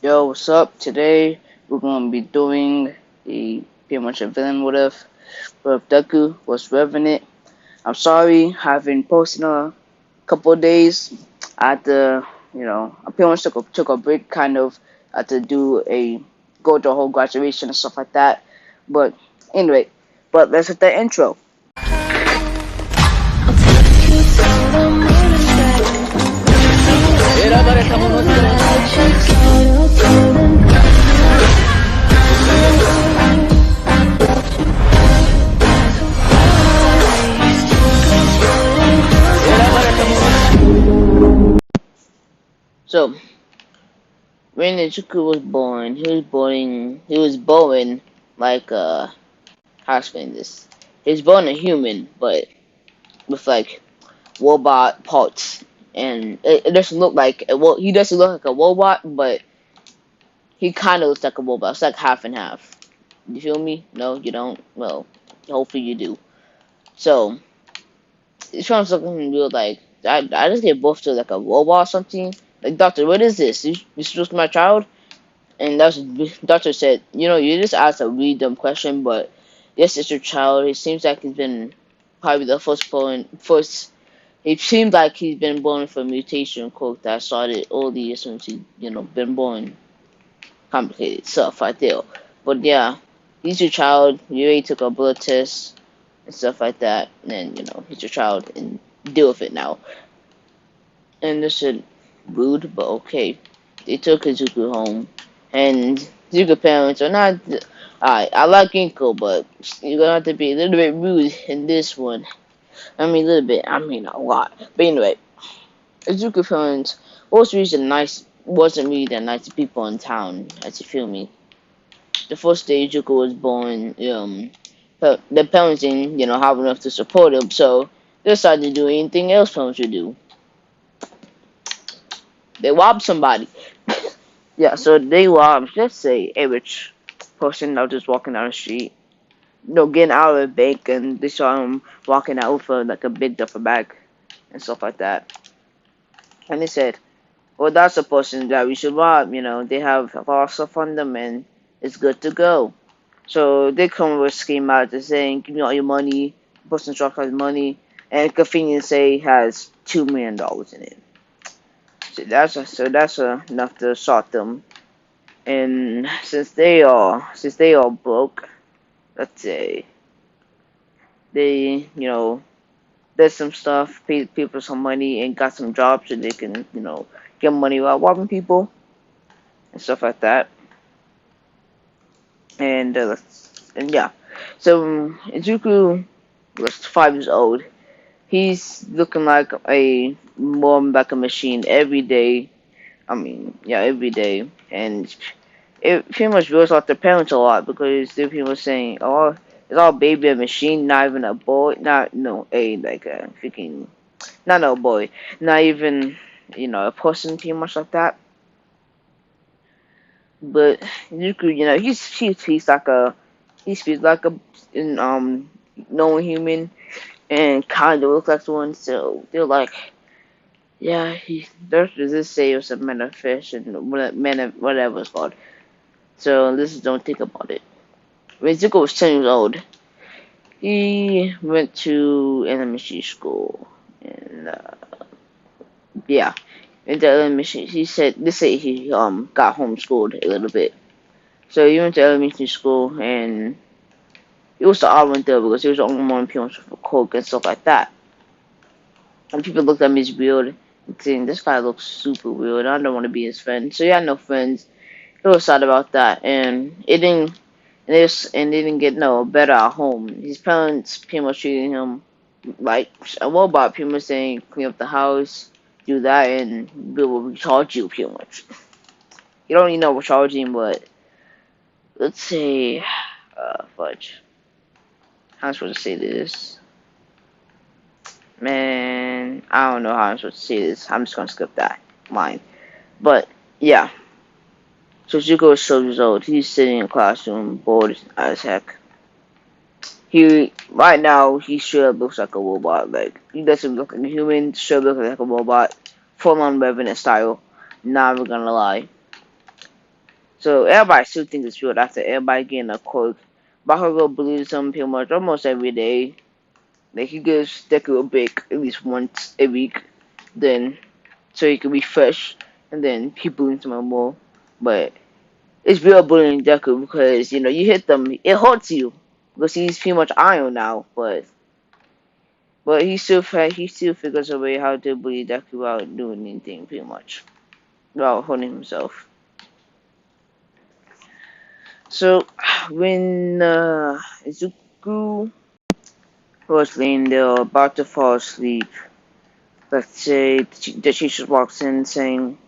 Yo, what's up? Today we're gonna be doing a pretty much a villain what if Deku was revenant. I'm sorry, I haven't posted in a couple of days. I had to, I pretty much took a break, kind of. I had to go to a whole graduation and stuff like that. But anyway, let's hit the intro. So when Izuku was born, he was born like how to explain this? He was born a human, but with like robot parts, and it doesn't look like he doesn't look like a robot, but he kind of looks like a robot. It's like half and half. You feel me? No, you don't. Well, hopefully you do. So it's trying to look real like I just get both to like a robot or something. Like, doctor, what is this? You supposed to my child? And that's doctor said, you just asked a really dumb question, but yes, it's your child. It seems like he's been probably the first. It seems like he's been born from a mutation code that started earlier since been born. Complicated stuff right there. But yeah, he's your child. You already took a blood test and stuff like that. And he's your child and deal with it now. And this is rude, but okay. They took Izuku home. And Izuku parents are not. I like Ginkgo, but you're gonna have to be a little bit rude in this one. I mean, a little bit. I mean, a lot. But anyway, Izuku parents wasn't really that nice to people in town, as you feel me. The first day Izuku was born, the parents didn't, have enough to support him, so they decided to do anything else parents would do. They robbed somebody. Yeah, so they robbed, let's say, a rich person that was just walking down the street. Getting out of the bank, and they saw him walking out with like a big duffel bag and stuff like that. And they said, well, that's the person that we should rob. They have a lot of stuff on them, and it's good to go. So they come with a scheme out to saying, give me all your money. The person drops all his money, and convenience say has $2 million in it. So that's enough to sort them. And since they all broke, let's say they did some stuff, paid people some money, and got some jobs so they can get money while robbing people and stuff like that. And yeah, so Izuku was 5 years old. He's looking like more like a machine every day. I mean, yeah, every day, and it pretty much feels like their parents a lot because they're pretty much saying, "Oh, it's all baby a machine, not even a boy, not no a like a freaking, not no boy, not even a person, pretty much like that." But Zuku, he speaks like a normal human and kind of looks like one. So they're like, yeah, there's this say it was a man of fish and whatever it's called. So let's just don't think about it. When Zuko was 10 years old, he went to elementary school, and yeah, in the elementary, he got homeschooled a little bit. So he went to elementary school, and he was the odd one there because he was the only one parents for coke and stuff like that. And people looked at me as weird, saying this guy looks super weird. I don't want to be his friend. So he had no friends. He was sad about that, and it didn't. And they didn't get no better at home. His parents pretty much treated him like a robot, pretty much saying clean up the house, do that, and we will recharge you pretty much. You don't even know what charging, but let's say, fudge. How am I supposed to say this? Man, I don't know how I'm supposed to say this. I'm just gonna skip that line. But yeah, so Zuko is 12 years old. He's sitting in a classroom, bored as heck. Right now he sure looks like a robot. Like, he doesn't look like a human. Sure looks like a robot, full on revenant style. Not even gonna lie. So everybody still thinks it's real after everybody getting a quirk. Bakugo believes him pretty much almost every day. Like he gives Deku a break at least once a week, then so he can refresh, and then he believes him more. But it's real bullying Deku because you hit them, it hurts you because he's pretty much iron now. But he still figures a way how to bully Deku without doing anything pretty much without hurting himself. So when Izuku was laying there about to fall asleep, let's say the teacher walks in saying,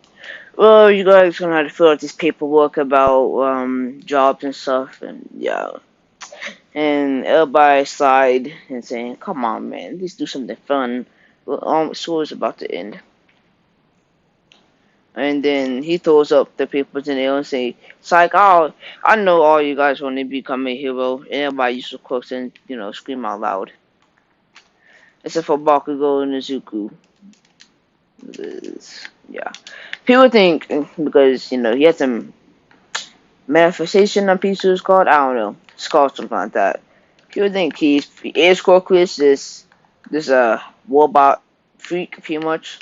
"Well, you guys gonna have to fill out this paperwork about jobs and stuff," and yeah. And everybody sighed and saying, "Come on, man, let's do something fun." Well, school is about to end. And then he throws up the papers in the air and say, "It's like, oh, I know all you guys want to become a hero." And everybody used to quote and, scream out loud. Except for Bakugo and Izuku. Yeah. People think, because, he had some manifestation on pieces called, I don't know, it's called something like that. People think he is Corcus, this robot freak, pretty much.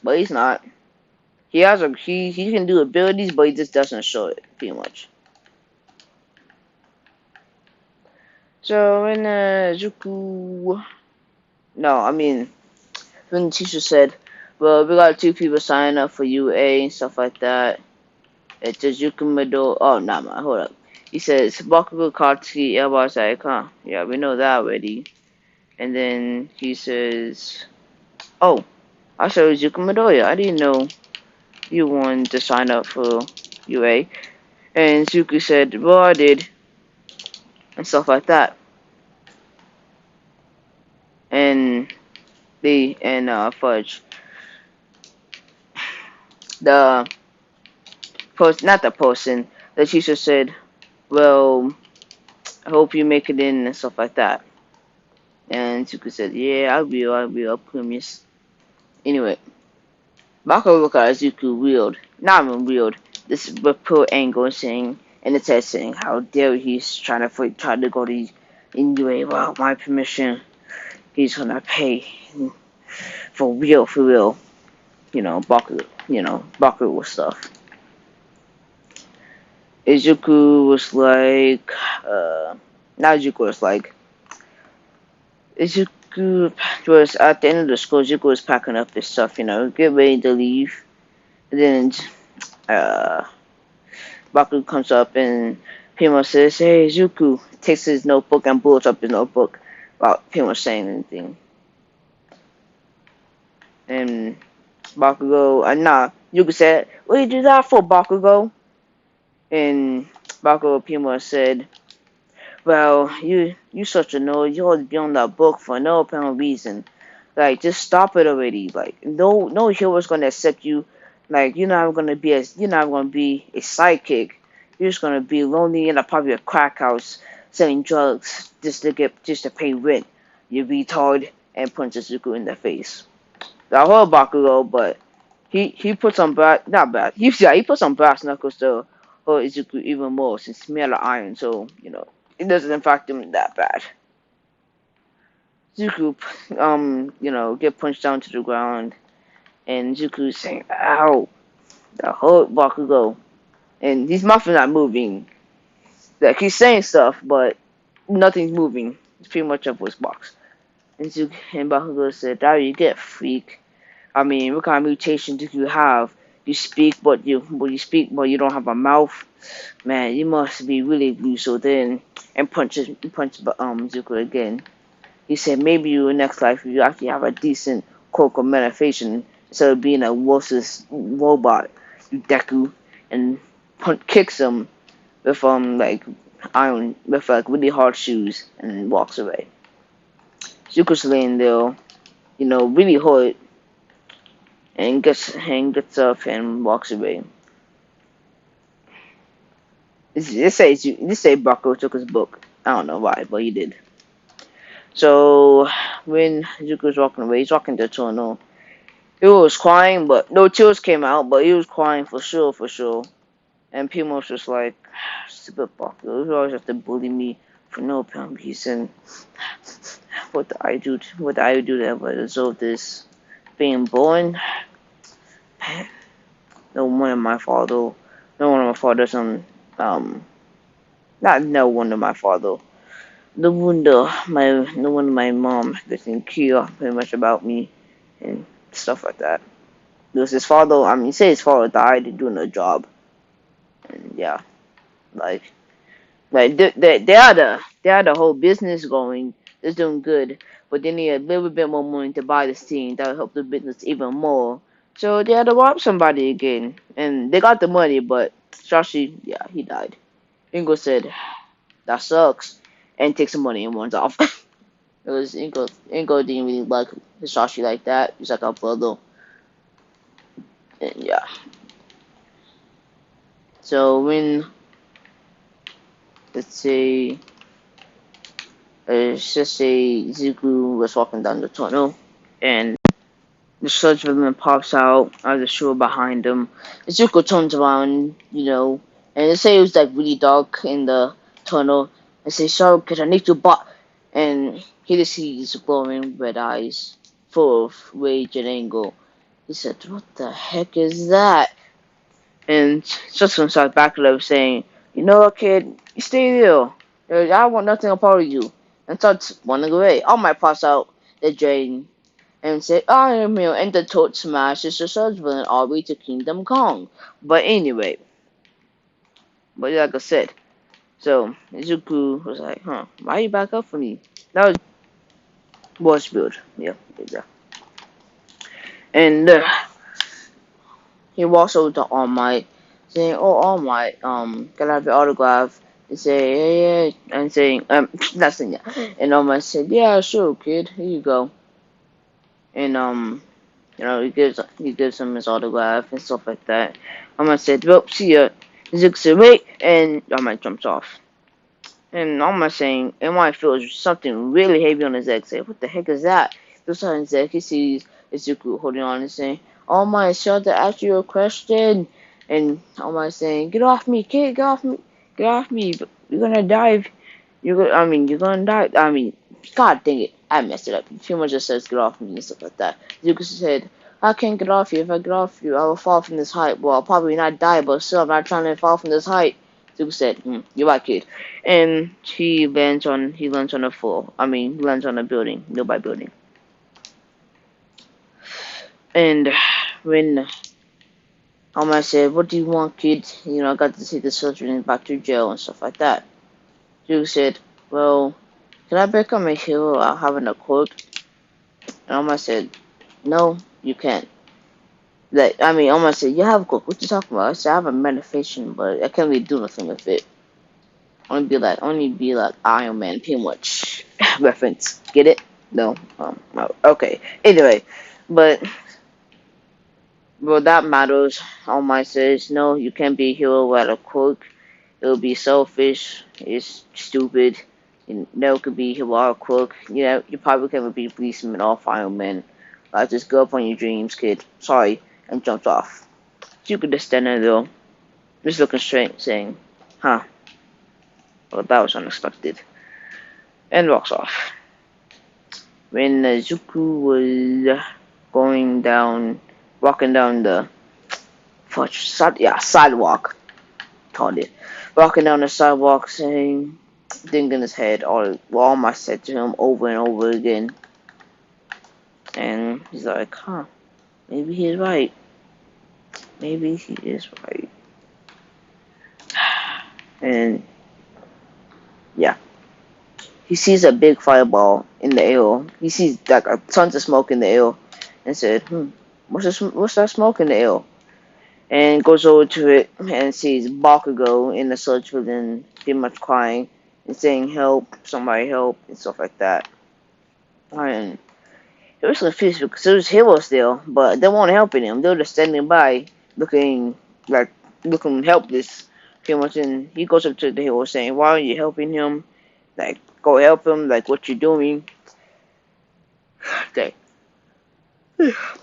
But he's not. He can do abilities, but he just doesn't show it, pretty much. So when Zuku, no, I mean when the teacher said, "Well, we got two people signing up for UA and stuff like that," it's a Zuku Middle. Oh, nah, man, hold up. He says Bakugo Katsuki. Everybody's like, "Huh, yeah, we know that already." And then he says, "Oh, I said it was Zuku Midoriya. I didn't know you wanted to sign up for UA." And Zuku said, "Well, I did," and stuff like that. And Fudge, the not the person, the teacher said, "Well, I hope you make it in," and stuff like that. And Zuko said, "Yeah, I will, I promise." Anyway, Mako looked at Zuko weird, not even weird, this report angle saying, and it says saying, "How dare he's try to go to UA without my permission. He's gonna pay for real, for real." Baku stuff. Izuku was like, now Izuku was like, Izuku was at the end of the school. Izuku was packing up his stuff, get ready to leave. And then, Baku comes up and Pima says, "Hey, Izuku," takes his notebook and blows up his notebook without Pima saying anything. And Bakugo, Izuku said, "What did you do that for, Bakugo?" And Bakugo Pima said, "Well, you such a nerd. You always be on that book for no apparent reason. Like, just stop it already. Like, no hero's gonna accept you. Like, you're not gonna be a sidekick. You're just gonna be lonely in probably a crack house selling drugs just to pay rent. You retard." And punches Zuko in the face. I heard Bakugo, but he put some brass, not bad. He put some brass knuckles to hurt Izuku even more since he made of iron. So it doesn't affect him that bad. Zuko, get punched down to the ground, and Zuku's saying, "Ow!" The whole Bakugo, and his mouth is not moving. Like he's saying stuff, but nothing's moving. It's pretty much up his box. And Bakugo said, "How you get, freak? I mean, what kind of mutation do you have? You speak, but you don't have a mouth. Man, you must be really loose." So then, and punches Zuko again. He said, "Maybe in your next life you actually have a decent corporal manifestation instead of being a worthless robot, you Deku." And kicks him with like iron with like really hard shoes and walks away. Zuko's laying there, really hurt, and gets up and walks away. This say Bucko took his book. I don't know why, but he did. So when Zuko's walking away, he's walking to Tono. He was crying, but no tears came out, but he was crying for sure, for sure. And people was just like, stupid fuck. You always have to bully me for no apparent reason. What did I do? What did I do to ever deserve this? Being born? No one of my father. No one of my father's not no one of my father. No one of my mom doesn't care pretty much about me and stuff like that. Because his father, I mean, say his father died doing a job, and yeah, like they had the whole business going, they're doing good, but they need a little bit more money to buy this team that would help the business even more. So they had to rob somebody again, and they got the money, but Shashi, yeah, he died. Ingo said that sucks, and takes the money and runs off. It was Ingo didn't really like Shashi like that. He's like a brother, and yeah. So when let's say let's just say Zuku was walking down the tunnel, and the sludge villain pops out of the shore behind him. Zuko turns around, and they say it was like really dark in the tunnel. I say, sorry, because I need to butt. And he just sees glowing red eyes, full of rage and anger. He said, what the heck is that? And just starts back at him saying, you know what, kid, you stay there. I want nothing apart of you. And starts running away. All my pops out the drain and say, I am here, and the toad smashes the husband all the way to Kingdom Kong. But anyway, but like I said, so Izuku was like, why you back up for me? That was build. Yeah. And he walks over to All Might, saying, oh, All Might, can I have your autograph? And say, yeah, and saying, not saying yeah. And All Might said, yeah, sure, kid, here you go. And, he gives him his autograph and stuff like that. Alma said, well, see ya. Zuko said, wait, and Alma jumps off. And Alma saying, Alma feels something really heavy on his leg. Say, what the heck is that? Looks on his leg, he sees Zuko holding on and saying, Alma, I shall to ask you a question. And Alma saying, get off me, kid, get off me, you're gonna die. You're gonna die. God dang it, I messed it up. Pretty much just says get off me and stuff like that. Zuko said, I can't get off you. If I get off you, I will fall from this height. Well, I'll probably not die, but still, I'm not trying to fall from this height. Zuko said, you're right, kid. And he lands on the floor. He lands on a building, nearby building. And when Alma said, what do you want, kid? I got to take the children back to jail and stuff like that. Zuko said, well, can I become a hero without having a quirk? And Alma said, no, you can't. Alma said, you have a quirk. What you talking about? I said, I have a manifestation, but I can't really do nothing with it. Only be like Iron Man, pretty much. Reference. Get it? No? Okay. Anyway, but that matters. Alma says, no, you can't be a hero without a quirk. It would be selfish. It's stupid. You never could be heroic crook. You probably can't be policeman or fireman. Just go up on your dreams, kid. Sorry, and jumps off. You could just stand there though, just looking straight, saying, huh, well that was unexpected. And walks off. When Zuko was walking down the sidewalk, called it. Walking down the sidewalk saying, thinking in his head, all my said to him over and over again. And he's like, maybe he's right. Maybe he is right. And yeah. He sees a big fireball in the air. He sees like tons of smoke in the air and said, what's that smoke in the air? And goes over to it and sees Bakugo in the search within pretty much crying and saying help, somebody help, and stuff like that. And it was confused because there was heroes there, but they weren't helping him. They were just standing by looking helpless pretty much. And he goes up to the hero saying, why aren't you helping him? Like, go help him, like what you doing? Okay.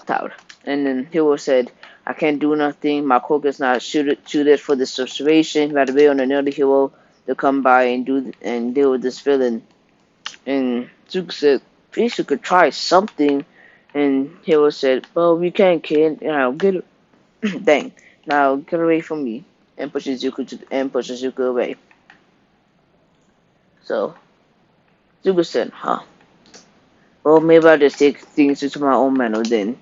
Tired. And then hero said, I can't do nothing. My cloak is not suited for this situation. You had to wait on another hero to come by and deal with this villain. And Zuko said, at least you could try something. And Hero said, well, we can't, kid. Get dang. Now get away from me. And pushes Zuko away. So Zuko said, huh. Well, maybe I'll just take things into my own manner then.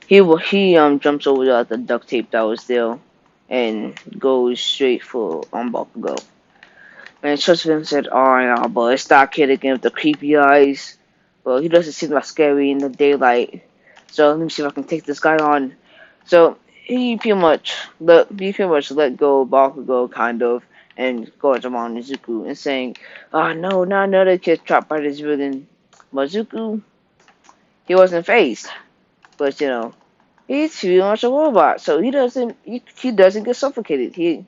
He jumps over the duct tape that was there and goes straight for Bakugo. And Trustman said, oh yeah, but it's that kid again with the creepy eyes. Well, he doesn't seem that scary in the daylight. So let me see if I can take this guy on. So he pretty much let go of Bakugo kind of and goes around Izuku and saying, oh no, not another kid trapped by this villain. But Izuku, he wasn't phased. But he's pretty much a robot, so he doesn't get suffocated. He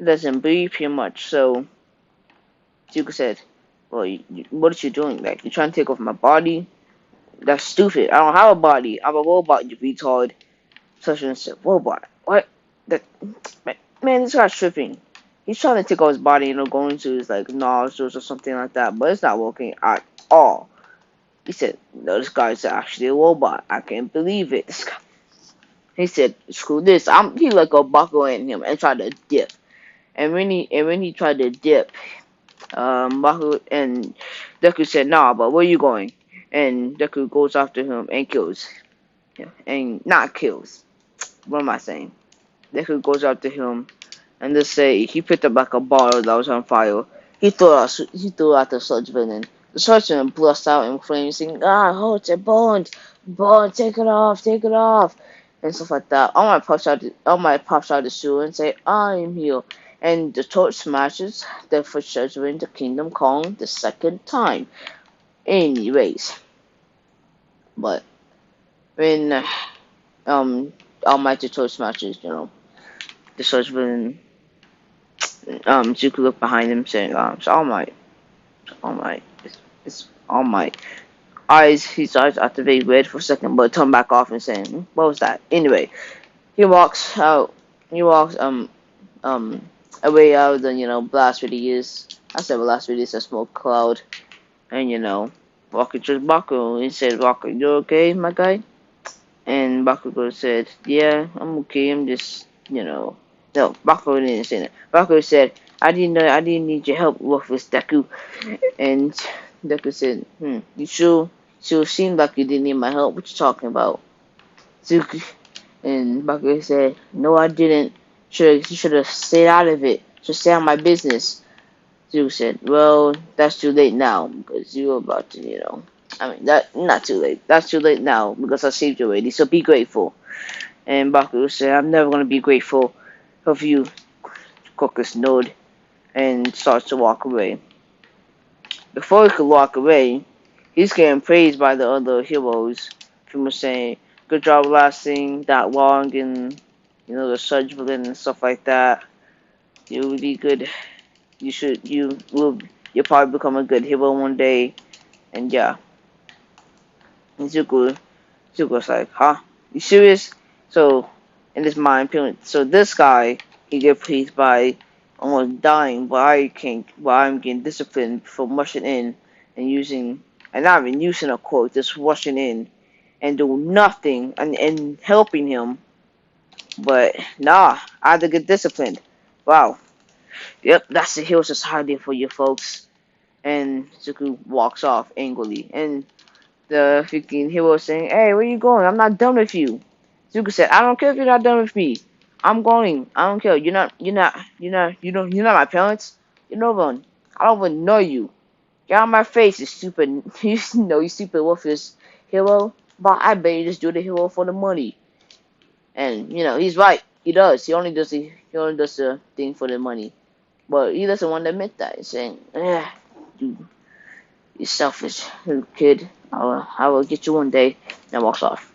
doesn't breathe pretty much. So Zuko said, "Well, what are you doing? Like, you're trying to take over my body? That's stupid. I don't have a body. I'm a robot, you retard." Sasha said, "Robot? What? That man, this guy's tripping. He's trying to take over his body, going to his like nostrils or something like that, but it's not working at all." He said, "No, this guy's actually a robot. I can't believe it." He said, "Screw this." He let go buckle in him and tried to dip. And when he tried to dip, Baku and Deku said, "Nah, but where you going?" And Deku goes after him and kills. Yeah, and not kills. What am I saying? Deku goes after him and just say he picked up like a bottle that was on fire. He threw out the sludge villain. The sludge villain burst out in flames, saying, "Ah, hurts, it burns, burn, take it off," and stuff like that. All my pops out the sewer and say, "I'm here." And the torch smashes the first sludge villain to Kingdom Come the second time. Anyways, but when Almighty Torch smashes, the sludge villain, Zuko looked behind him saying, "It's All Might. All Might. It's All Might." His eyes activate red for a second, but turn back off and saying, "What was that?" Anyway, he walks out. He walks um away out of the blast radius. I said blast radius, a smoke cloud, and walking to Bakugo. He said, "Bakugo, you okay, my guy?" And Bakugo said, "Yeah, I'm okay. I'm just No, Bakugo didn't say that. Bakugo said, I didn't need your help with this Deku." And Deku said, you sure? Sure seemed like you didn't need my help. What you talking about? Zuki. And Bakugo said, "No, I didn't. You should have stayed out of it. Just stay on my business." Zuki said, "Well, that's too late now because you're about to, I mean, that not too late. That's too late now because I saved you already. So be grateful." And Bakugo said, "I'm never gonna be grateful of you, Caucus Node," and starts to walk away. Before he could walk away, he's getting praised by the other heroes. People saying, "Good job lasting that long," and the Surge villain and stuff like that. You will be good. You'll probably become a good hero one day. And yeah, and Zuko's like, "Huh? You serious?" So in his mind, so this guy he get praised by almost dying, but I'm getting disciplined for rushing in and not even using a quote, just rushing in and do nothing and helping him. But nah, I had to get disciplined. Wow. Yep, that's the hero society for you folks. And Zuko walks off angrily. And the freaking hero is saying, "Hey, where you going? I'm not done with you." Zuko said, "I don't care if you're not done with me. I'm going. I don't care. You're not my parents. You're no one. I don't even know you. Get out of my face, you stupid, you stupid worthless hero. But I bet you just do the hero for the money." And he's right. He does. He only does the thing for the money. But he doesn't want to admit that. He's saying, you, you selfish little kid. I will get you one day." And walks off.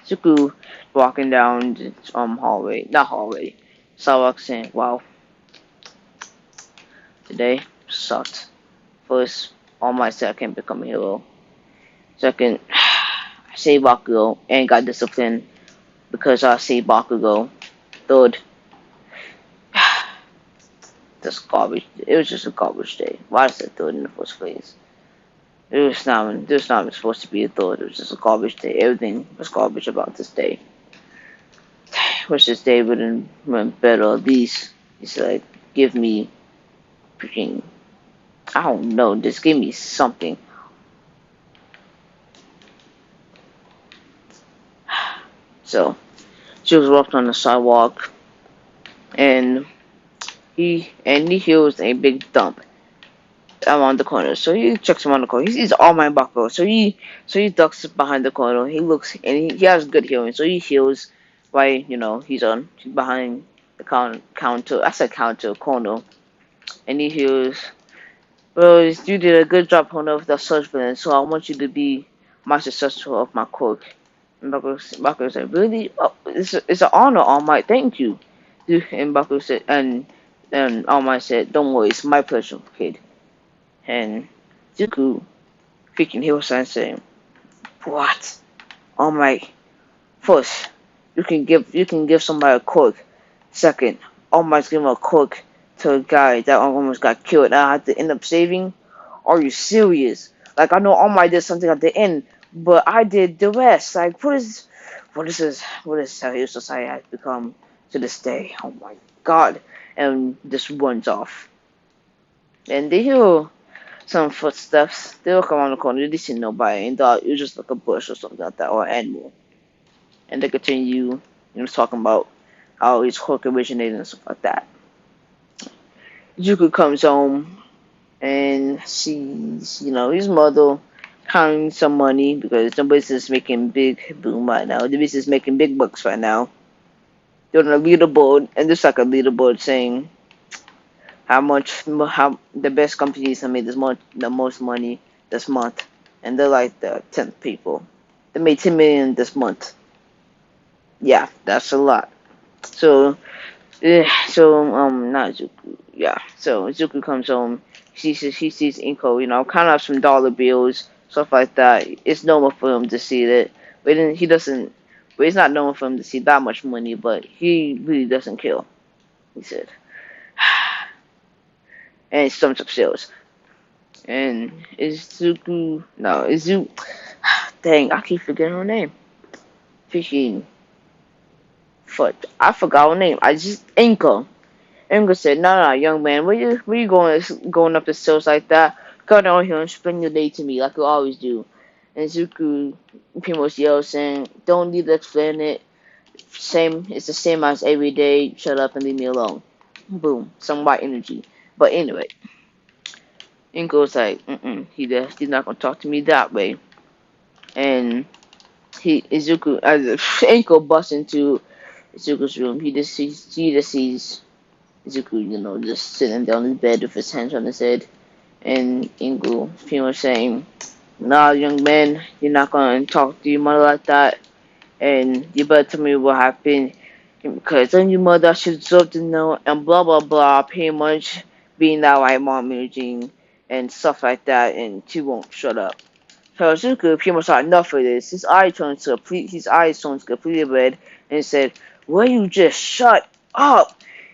Suku walking down the hallway, not hallway, sidewalk, saying, "Wow, today sucked. First, All Might said I can't become a hero. Second, I saved Bakugo and got disciplined. because I see Bakugo. Third, this garbage. It was just a garbage day. Why is it third in the first place? It was not even supposed to be a third. It was just a garbage day. Everything was garbage about this day. Wish this day would have went better. At least it's like give me freaking. I don't know. Just give me something. So she was walking on the sidewalk, and he hears a big thump around the corner. So he checks around the corner. He sees all my buckle. So he ducks behind the corner. He looks and he has good hearing. So he hears why he's behind the counter. I said counter corner, and he hears. Well, you did a good job on of the search for so I want you to be my successor of my quirk. And Baku said, really? Oh, it's an honor, All Might. Thank you. And Baku said, and All Might said, don't worry, it's my pleasure, kid. And Zuko, freaking Hero saying, what? All Might, first, you can give somebody a quirk. Second, All Might's giving a quirk to a guy that almost got killed. And I had to end up saving. Are you serious? Like I know All Might did something at the end, but I did the rest. Like what is how his society has become to this day? Oh my god! And just runs off. And they hear some footsteps. They look around the corner. They see nobody, and thought it was just like a bush or something like that, or an animal. And they continue, talking about how his hook originated and stuff like that. Zuko comes home and sees, his mother counting some money because the business is making big boom right now. The business is making big bucks right now. They're on a leaderboard, and there's like a leaderboard saying how the best companies have made the most money this month, and they're like the 10th people. They made 10 million this month. Yeah, that's a lot. So, not Zuko. Yeah, so Zuko comes home. He sees Inko, kind of some dollar bills, stuff like that. It's normal for him to see that, but then he doesn't. But it's not normal for him to see that much money. But he really doesn't care. He said, and he storms upstairs. And is Zuko? No, is Zuko? Dang, I keep forgetting her name. Freaking foot. I forgot her name. I just Inko. Ingo said, no, young man, where you going up the stairs like that? Come down here and spend your day to me like you always do. And Zuko pretty much yells saying, don't need to explain it. It's the same as every day. Shut up and leave me alone. Boom. Some white energy. But anyway, Ingo's like, he's not gonna talk to me that way. And Ingo busts into Zuko's room. He just sees Zuko, just sitting down in bed with his hands on his head, and Ingo pretty much saying, nah, young man, you're not gonna talk to your mother like that, and you better tell me what happened, because then your mother should deserve to know, and blah blah blah, pretty much being that white mom imaging, and stuff like that, and she won't shut up. So Zuko pretty much had enough of this. His eyes turned completely red, and said, will you just shut up?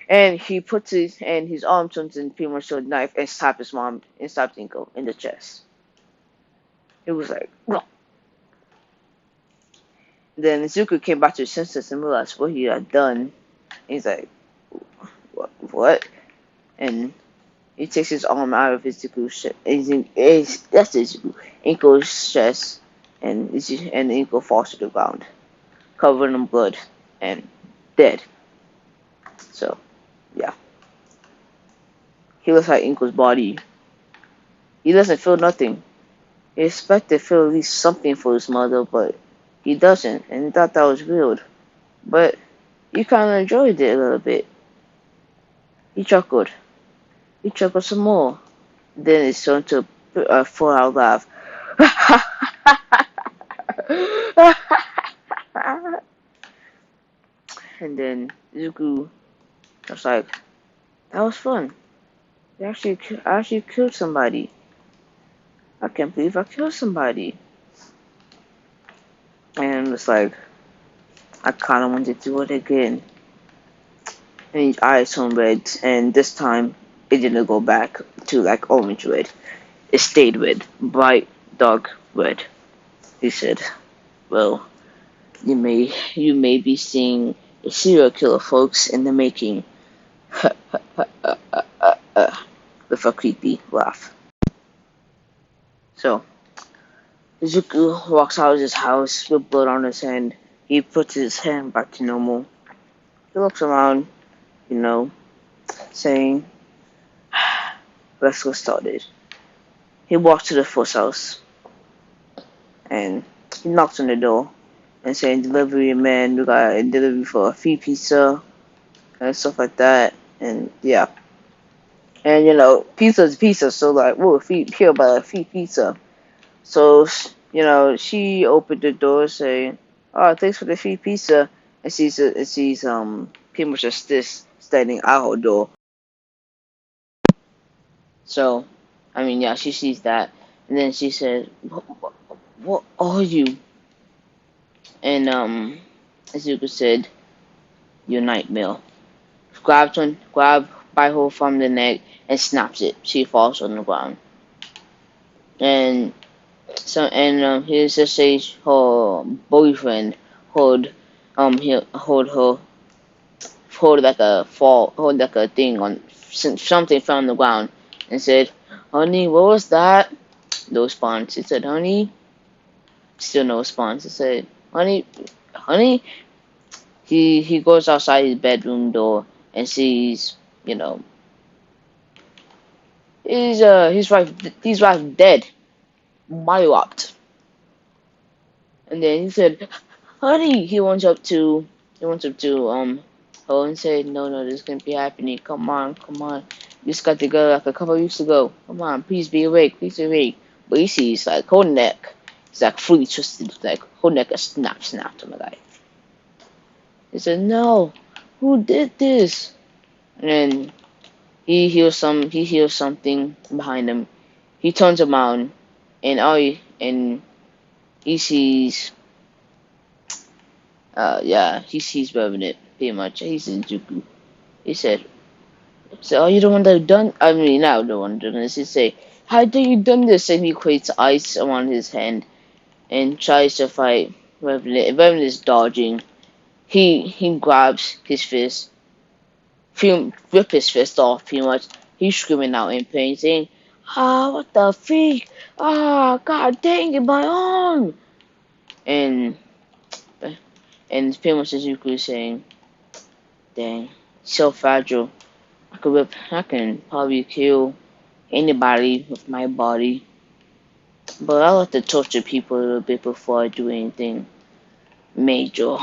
And he puts his arm turns in pretty much to a knife and slapped his mom and slapped Inko in the chest. It was like, no. Then Zuko came back to his senses and realized what he had done. And he's like, what? And he takes his arm out of his Zuko's chest. That's his Inko's chest, and Inko falls to the ground, covered in blood and dead. So, yeah. He looks at Inko's body. He doesn't feel nothing. He expected to feel at least something for his mother, but he doesn't, and he thought that was weird. But he kind of enjoyed it a little bit. He chuckled. He chuckled some more. Then it turned to a full-out laugh. And then Zuko was like, that was fun. I actually killed somebody. I can't believe I killed somebody. And it's like, I kind of wanted to do it again. And his eyes turned red, and this time it didn't go back to like orange red. It stayed red, bright, dark red. He said, "Well, you may be seeing a serial killer, folks, in the making." With a creepy laugh. So Izuku walks out of his house with blood on his hand. He puts his hand back to normal. He looks around, you know, saying, "Let's get started." He walks to the first house and he knocks on the door and saying, "Delivery man, we got a delivery for a free pizza," and stuff like that. And yeah. And pizza's pizza, so like, whoa, hear about a free pizza. So, she opened the door saying, "Oh, thanks for the free pizza." And sees pretty much just this standing out her door. So, I mean, yeah, she sees that. And then she said, "What are you?" And, Azuka said, "Your nightmare." Grab by her from the neck and snaps it. She falls on the ground. And he just says her boyfriend hold her hold like a thing on something from the ground and said, "Honey, what was that?" No response. He said, "Honey," still no response. He said, "Honey." He goes outside his bedroom door and sees, his wife dead, body wrapped. And then he said, "Honey," he wants up to her and said, "No, this can't be happening. Come on, come on. We just got together like a couple of weeks ago. Come on, please be awake, please be awake." But he sees like her neck is like fully twisted, like her neck is snapped on the guy. He said, "No, who did this?" And then he hears something behind him. He turns around and he sees he sees revenant pretty much. He sees Juku. He said, "So are you the one that done?" I mean, not the one doing this. He say, "How do you done this?" And he creates ice around his hand and tries to fight Revenant. Revenant is dodging. He grabs his fist, rip his fist off. Pretty much, he's screaming out in pain, saying, "Ah, what the freak! Ah, god dang it, my arm!" And pretty much Izuku is saying, "Dang, so fragile. I can probably kill anybody with my body, but I like to torture people a little bit before I do anything major."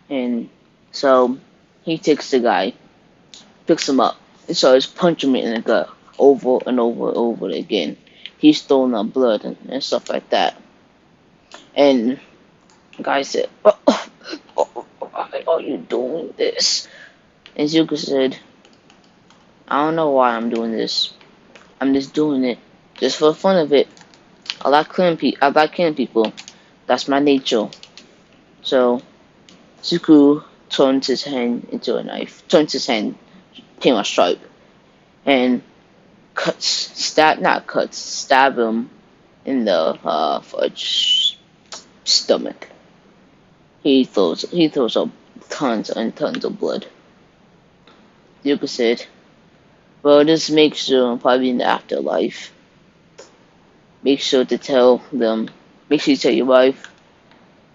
And so he takes the guy, picks him up, and starts punching him in the gut over and over and over again. He's throwing up blood and stuff like that. And the guy said, "Why are you doing this?" And Zuka said, "I don't know why I'm doing this. I'm just doing it just for the fun of it. I like killing people. That's my nature." So Zuku turns his hand into a knife, turns his hand pretty much sharp, and stab him in the stomach. He throws up tons and tons of blood. Zuko said, "Well, this makes sure probably in the afterlife. Make sure to tell them. Make sure you tell your wife,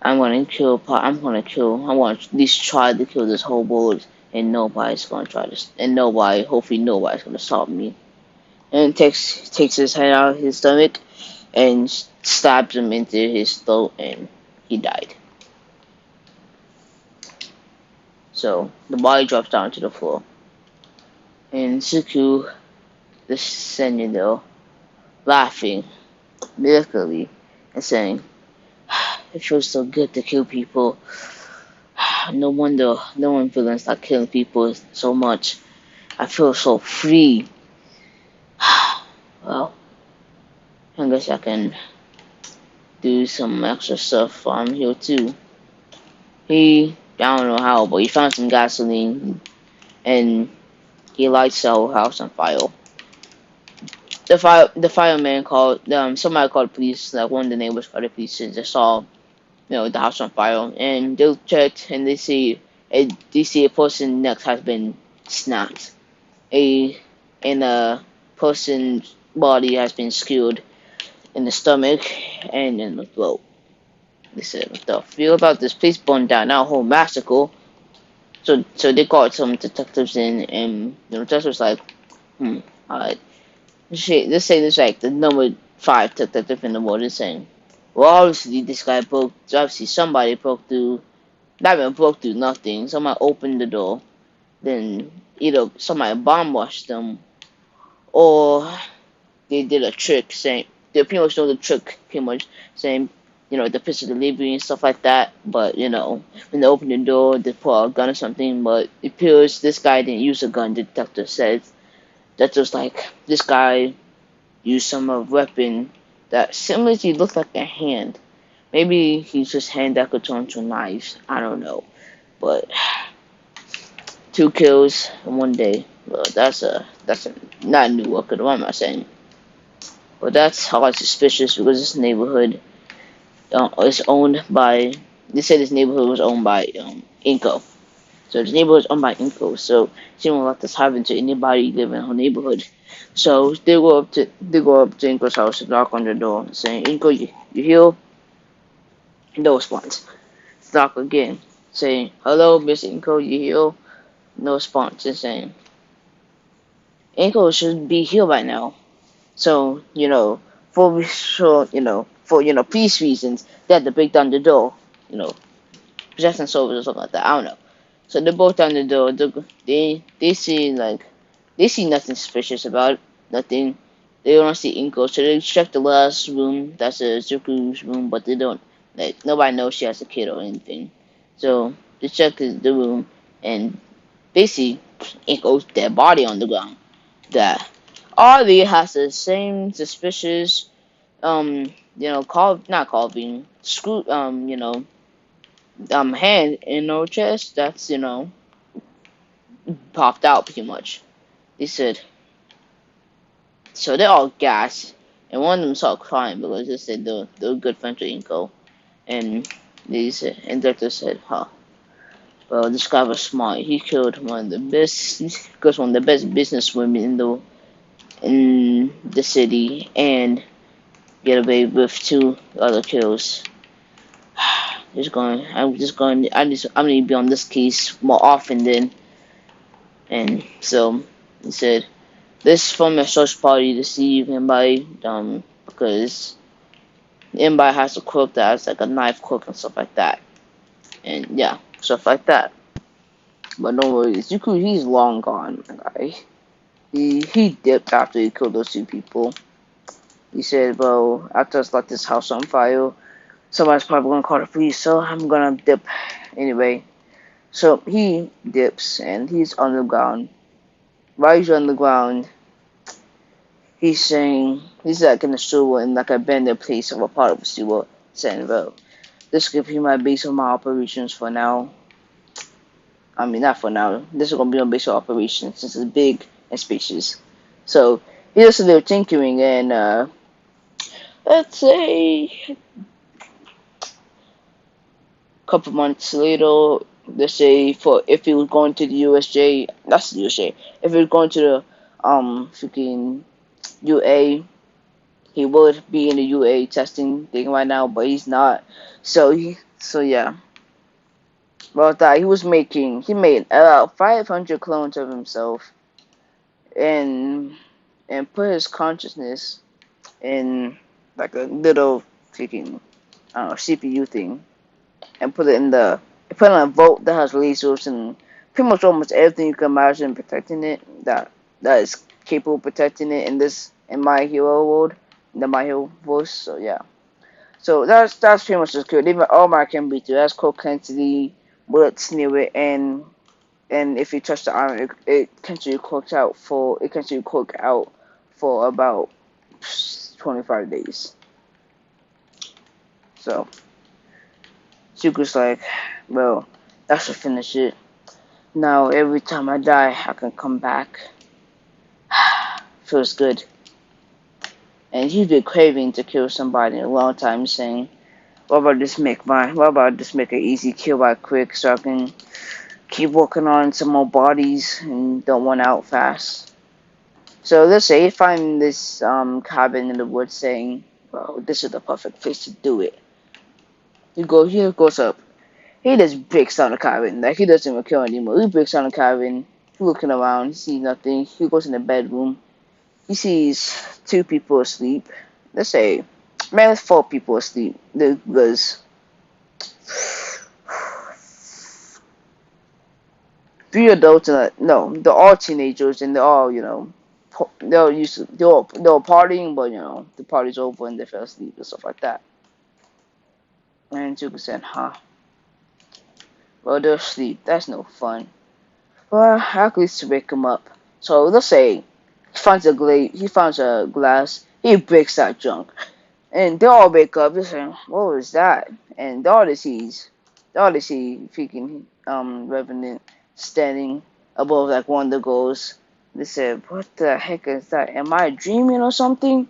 I'm gonna kill. I'm gonna kill. I want to at least try to kill this whole world, and nobody's gonna try this. And hopefully nobody's gonna stop me." And takes his head out of his stomach and stabs him into his throat, and he died. So the body drops down to the floor, and Suku is standing there, laughing, literally, and saying, "It feels so good to kill people. No wonder no one villains start killing people so much. I feel so free. Well, I guess I can do some extra stuff while I'm here too." He I don't know how, but he found some gasoline and he lights the whole house on fire. The fireman called somebody called the police, like one of the neighbors called the police and they saw the house on fire, and they checked and they see a person neck has been snapped, a and a person's body has been skewed in the stomach and in the throat. They said, "What the feel about this place burned down? Now a whole massacre." So they called some detectives in, and the detectives was like, alright. Let's say this like the number 5 detective in the world is saying, well, obviously this guy broke. Obviously somebody broke through. Not even broke through nothing. Somebody opened the door. Then either somebody bomb rushed them, or they did a trick saying they pretty much know the trick, pretty much saying the pistol delivery and stuff like that. But when they opened the door, they pull out a gun or something. But it appears this guy didn't use a gun. The detective said that just like this guy used some weapon that similarly looked like a hand. Maybe he's just hand that could turn to knives. I don't know, but 2 kills in one day. Well, that's a not a new record. What am I saying? But that's hard suspicious because this neighborhood is owned by. They said this neighborhood was owned by Inco. So this neighborhood is owned by Inco. So she won't let this happen to anybody living in her neighborhood. So they go up to Inco's house and knock on the door saying, "Inco, you here?" No response. Knock again, saying, "Hello, Miss Inco, you here?" No response. Just saying, "Inco should be here by now." So, for peace reasons, they had to break down the door, you know, possessing souls or something like that. I don't know. So they broke down the door. They see nothing suspicious about it. Nothing. They don't see Inko, so they check the last room. That's a Zuku's room, but they don't. Like nobody knows she has a kid or anything. So they check the room, and they see Inko's dead body on the ground. That Arlie has the same suspicious, not carving, screw, hand in her chest that's, popped out pretty much. They said, so they're all gassed, and one of them started crying because they said they're good friends with Inko. And Doctor said, huh, well, this guy was smart. He killed one of the best, because one of the best businesswomen in the city, and get away with 2 other kills. I'm gonna be on this case more often then. And so he said, this from a search party to see if anybody, because anybody has a quirk that has like a knife quirk and stuff like that. And yeah, stuff like that. But don't worry, Zuku, he's long gone, guy. He dipped after he killed those 2 people. He said, well, after I let this house on fire, somebody's probably gonna call the police, so I'm gonna dip anyway. So he dips and he's on the ground. While he's on the ground, he's saying he's like in the sewer in like a abandoned place of a part of the sewer, saying, well, this could be my base of my operations for now. I mean, not for now. This is gonna be my base of operations since it's big and spacious. So he does a little tinkering, and let's say couple months later, let's say for if he was going to the USJ, that's the USJ. If he was going to the freaking UA, he would be in the UA testing thing right now, but he's not. So yeah. About that, he made 500 clones of himself, and put his consciousness in like a little freaking I don't know CPU thing, and put in a vault that has lasers and pretty much almost everything you can imagine protecting it that is capable of protecting it in My Hero world, in the My Hero verse. So yeah, so that's pretty much just good. Even All Might can be too. That's cold intensity, bullets near it, and if you touch the iron, it can cook out for about 25 days. So Zuko's like, well, That should finish it. Now every time I die, I can come back. Feels good. And he's been craving to kill somebody in a long time, saying, what about just make an easy kill right quick so I can keep working on some more bodies and don't run out fast. So let's say you find this cabin in the woods saying, well, this is the perfect place to do it. He goes up. He just breaks down the cabin. Like, he doesn't even kill anymore. He breaks down the cabin. He's looking around. He sees nothing. He goes in the bedroom. He sees two people asleep. Let's say, man, there's four people asleep. There's three adults and no, they're all teenagers and they're all, they're all partying, but the party's over and they fell asleep and stuff like that. And Zuko said, huh? Well, they're asleep. That's no fun. Well, at least to wake them up. So let's say he finds a glass. He breaks that junk, and they all wake up. They're saying, "What was that?" And they all see freaking revenant standing above like one of the girls. They said, "What the heck is that? Am I dreaming or something?"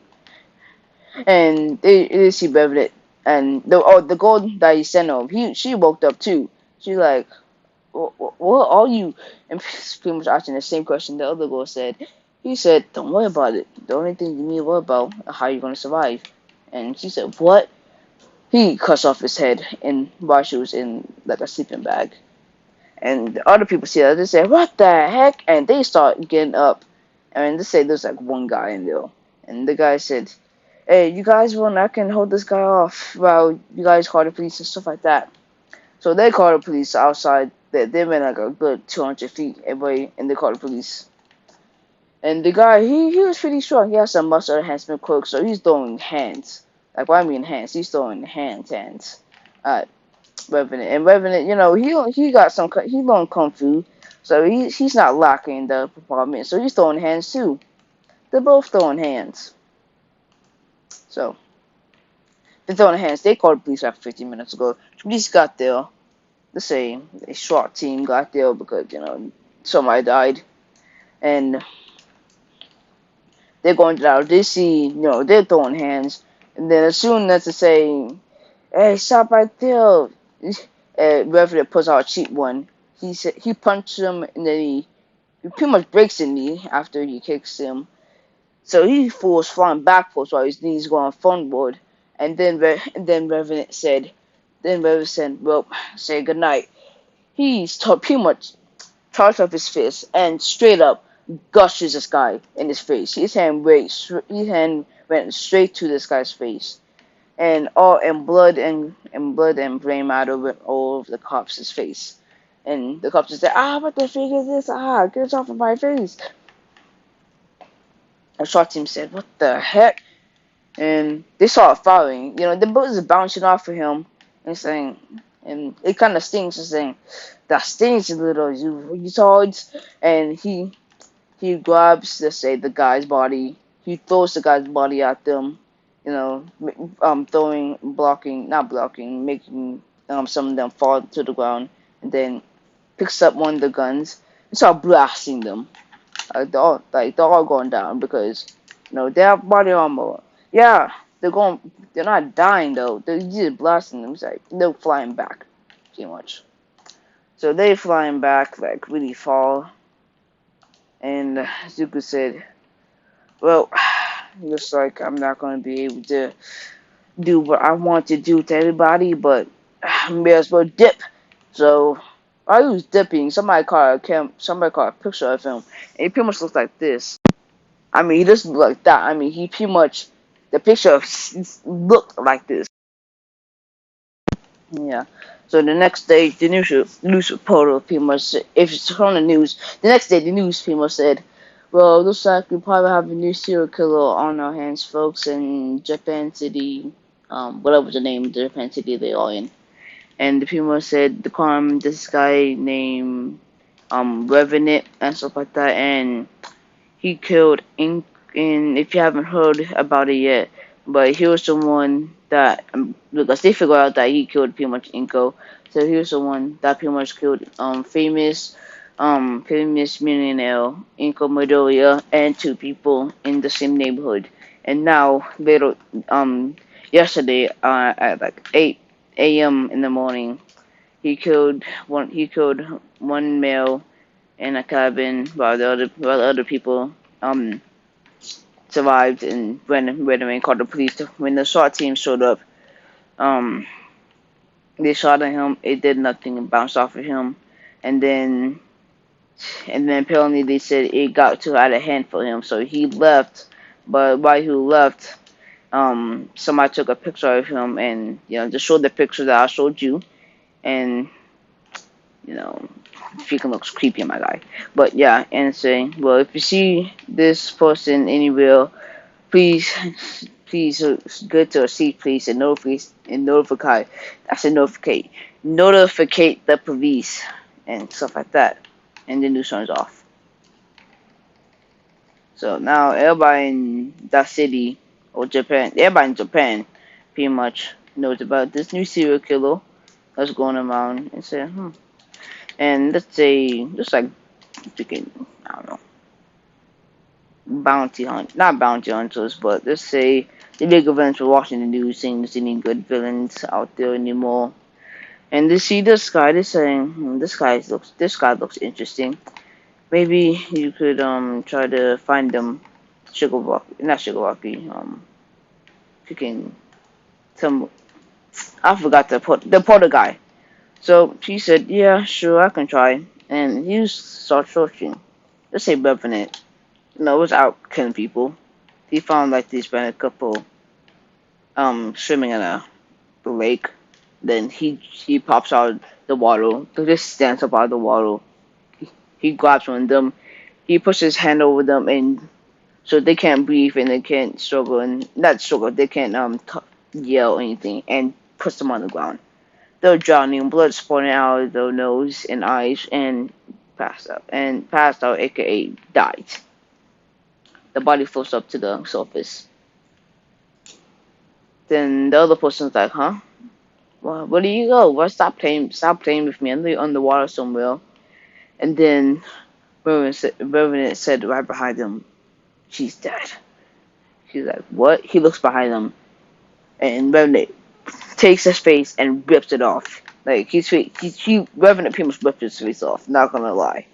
And they see revenant, and the girl that he sent home, she woke up too. She's like, what are you? And pretty much asking the same question the other girl said. He said, don't worry about it. The only thing you need to worry about is how you're going to survive. And she said, what? He cuts off his head and while she was in like a sleeping bag. And the other people see that. They say, what the heck? And they start getting up. And they say there's like one guy in there. And the guy said, hey, you guys want, I can hold this guy off while you guys call the police and stuff like that. So they call the police outside. They went like a good 200 feet away, and they called the police. And the guy, he was pretty strong. He has some muscle enhancement quirks, so he's throwing hands. Like, what I mean hands, he's throwing hands. Revenant. And Revenant, he got he learned Kung Fu, so he's not locking the apartment, so he's throwing hands too. They're both throwing hands. So, they're throwing hands. They called the police like 15 minutes ago. The police got there. Let's say a SWAT team got there because somebody died, and they're going down. They see they're throwing hands, and then as soon as they say, "Hey, stop right there," Reverend puts out a cheap one. He punches him, and then he pretty much breaks his knee after he kicks him. So he falls flying backwards while his knees go on forward, and then Reverend said, "Well, say goodnight." He's pretty much charged up his fist and straight up gushes this guy in his face. His hand went straight to this guy's face, and blood and brain matter all over the cop's face. And the cop just said, what the freak is this? Get this off of my face. And SWAT team said, what the heck? And they started following. The bullets are bouncing off of him and saying, and it kind of stings, and saying, that stings a little, you retards. And he grabs, let's say, the guy's body. He throws the guy's body at them, not blocking, making some of them fall to the ground, and then picks up one of the guns and start blasting them. They're all going down because they have body armor. Yeah, they're not dying though. They're just blasting them. It's like they're flying back, pretty much. So they flying back like really far. And Zuko said, well, looks like I'm not going to be able to do what I want to do to everybody, but I may as well dip. So I was dipping. Somebody caught a picture of him, and he pretty much looks like this. I mean, he doesn't look like that. I mean, he pretty much, the picture looked like this. Yeah. So the next day, the news reporter pretty much, if it's on the news, the next day the news pretty much said, well, looks like we probably have a new serial killer on our hands, folks, in Japan City, whatever the name of the Japan City they are in. And the people said this guy named Revenant and stuff like that, and he killed Ink. And if you haven't heard about it yet, but he was the one that because they figured out that he killed pretty much Inko. So he was the one that pretty much killed famous millionaire in Comodoria and two people in the same neighborhood. And now later yesterday at like 8 a.m. in the morning, he killed one male in a cabin while the other people um survived and ran away and called the police. When the SWAT team showed up, um they shot at him. It did nothing and bounced off of him, and then apparently they said it got too out of hand for him, so he left. But while he left, somebody took a picture of him and just showed the picture that I showed you, and you know freaking looks creepy, my guy. But yeah, and saying, well, if you see this person anywhere, please, please, go to a safe place and notify. I said notificate the police and stuff like that, and the news turns off. So now everybody in that city or Japan, everybody in Japan, pretty much knows about this new serial killer that's going around and say, and let's say just like freaking, I don't know, not bounty hunters, but let's say the big events were watching the news, saying there's any good villains out there anymore. And they see this guy, they're saying, this guy looks interesting. Maybe you could try to find them, not Shigaraki, freaking some, I forgot the porter guy. So she said, yeah, sure, I can try. And he started searching. Let's say revenant. No, it was out killing people. He found like this random couple swimming in the lake. Then he pops out the water. He just stands up out of the water. He grabs one of them. He puts his hand over them, and so they can't breathe and they can't struggle and not struggle. They can't yell or anything, and puts them on the ground. They're drowning, blood spurting out of their nose and eyes, and passed out, aka died. The body floats up to the surface. Then the other person's like, huh? Well, where do you go? Well, stop playing with me. I'm underwater somewhere. And then Revenant said right behind him, she's dead. She's like, what? He looks behind him, and Revenant takes his face and rips it off. Like, Revenant pretty much ripped his face off, not gonna lie.